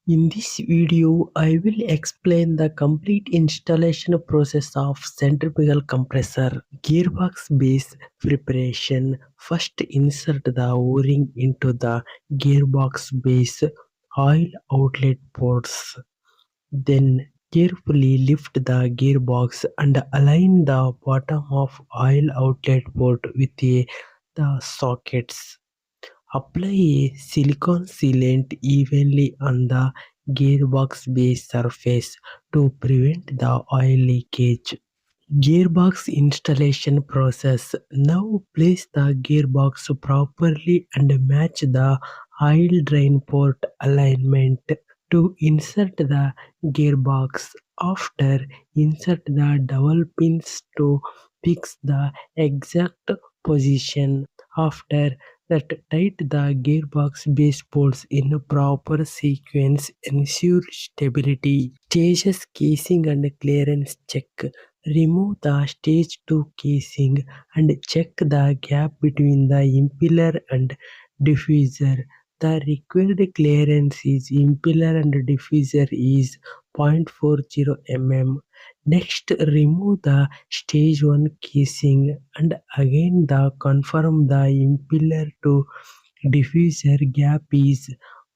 In this video, I will explain the complete installation process of centrifugal compressor gearbox base preparation. First, insert the O-ring into the gearbox base oil outlet ports. Then, carefully lift the gearbox and align the bottom of oil outlet port with the sockets. Apply a silicone sealant evenly on the gearbox base surface to prevent the oil leakage. Gearbox installation process. Now place the gearbox properly and match the oil drain port alignment. To insert the gearbox, after insert the dowel pins to fix the exact position. After that, tight the gearbox base bolts in proper sequence. Ensure stability. Stages casing and clearance check. Remove the stage 2 casing and check the gap between the impeller and diffuser. The required clearance is impeller and diffuser is 0.40 mm. Next, remove the stage 1 casing and again confirm the impeller to diffuser gap is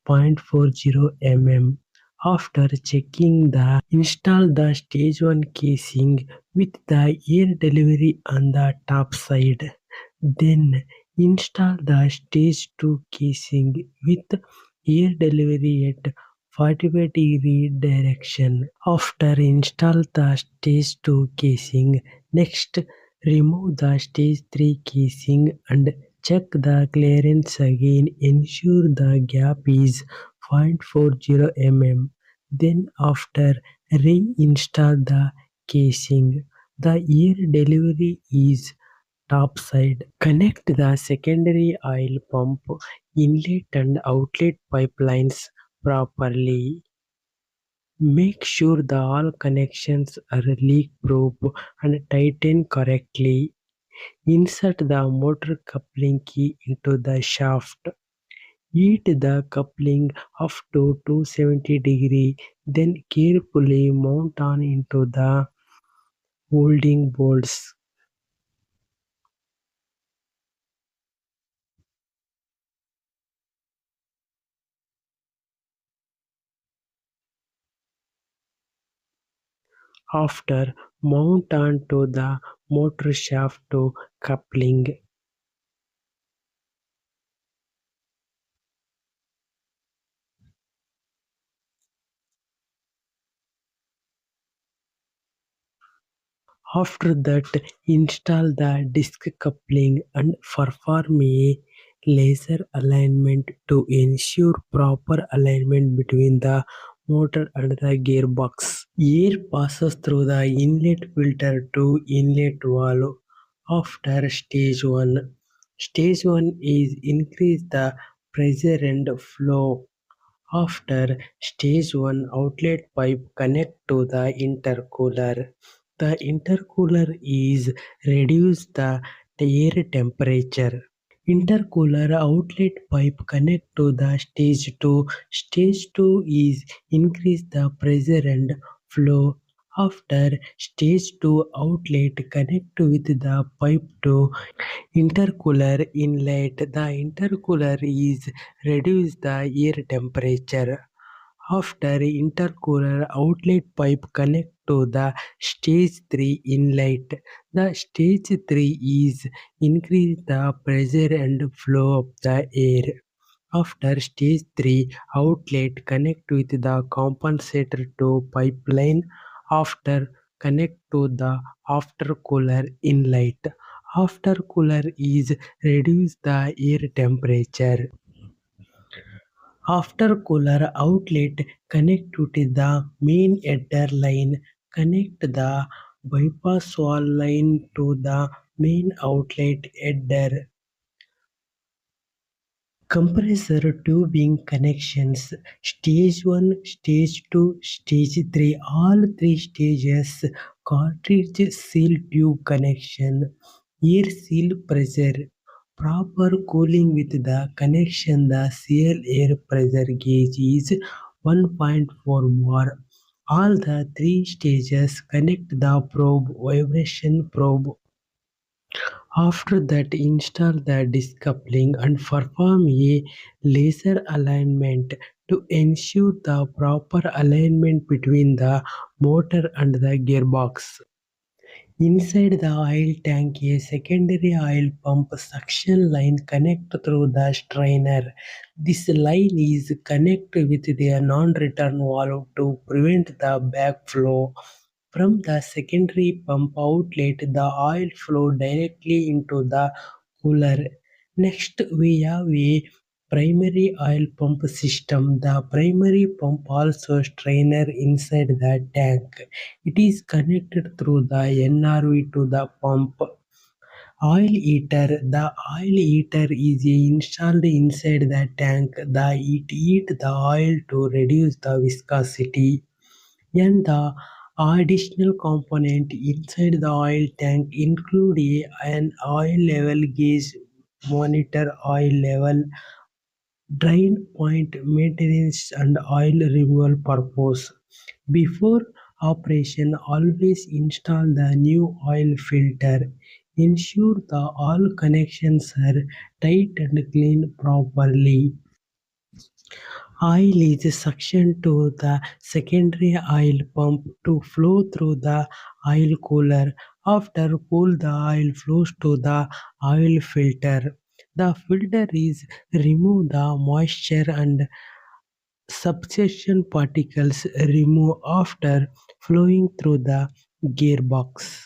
0.40 mm. After checking install the stage 1 casing with the air delivery on the top side. Then install the stage 2 casing with air delivery at 45-degree direction. After install the stage 2 casing, next remove the stage 3 casing and check the clearance again. Ensure the gap is 0.40 mm. Then after reinstall the casing. The air delivery is top side. Connect the secondary oil pump inlet and outlet pipelines properly. Make sure the all connections are leak proof and tighten correctly. Insert the motor coupling key into the shaft. Heat the coupling up to 270 degrees, then carefully mount on into the holding bolts. After, mount on to the motor shaft to coupling. After that, install the disc coupling and perform a laser alignment to ensure proper alignment between the motor and the gearbox. Air passes through the inlet filter to inlet valve. After stage 1. Stage 1 is increase the pressure and flow. After stage 1, outlet pipe connect to the intercooler. The intercooler is reduce the air temperature. Intercooler outlet pipe connect to the stage 2. Stage 2 is increase the pressure and flow. After stage 2 outlet connect with the pipe to intercooler inlet. The intercooler is reduce the air temperature. After intercooler outlet pipe connect to the stage 3 inlet. The stage 3 is increase the pressure and flow of the air. After stage 3 outlet connect with the compensator to pipeline. After connect to the aftercooler inlet. Aftercooler is reduce the air temperature. Aftercooler outlet connect to the main header line. Connect the bypass valve line to the main outlet header. Compressor tubing connections. Stage 1, Stage 2, Stage 3. All three stages. Cartridge seal tube connection. Air seal pressure. Proper cooling with the connection. The seal air pressure gauge is 1.4 bar. All the three stages connect the probe, vibration probe. After that, install the decoupling and perform a laser alignment to ensure the proper alignment between the motor and the gearbox. Inside the oil tank, a secondary oil pump suction line connects through the strainer. This line is connected with the non-return valve to prevent the backflow. From the secondary pump outlet, the oil flow directly into the cooler. Next, we have a primary oil pump system. The primary pump also strainer inside the tank. It is connected through the NRV to the pump. Oil heater. The oil heater is installed inside the tank. It heats the oil to reduce the viscosity. And the additional component inside the oil tank include an oil level gauge, monitor oil level, drain point maintenance and oil removal purpose. Before operation, always install the new oil filter. Ensure the all connections are tight and clean properly. Oil is suctioned to the secondary oil pump to flow through the oil cooler. After cool, the oil flows to the oil filter. The filter is remove the moisture and substitution particles remove after flowing through the gearbox.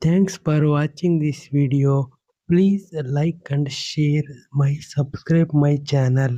Thanks for watching this video. Please like and share my subscribe my channel.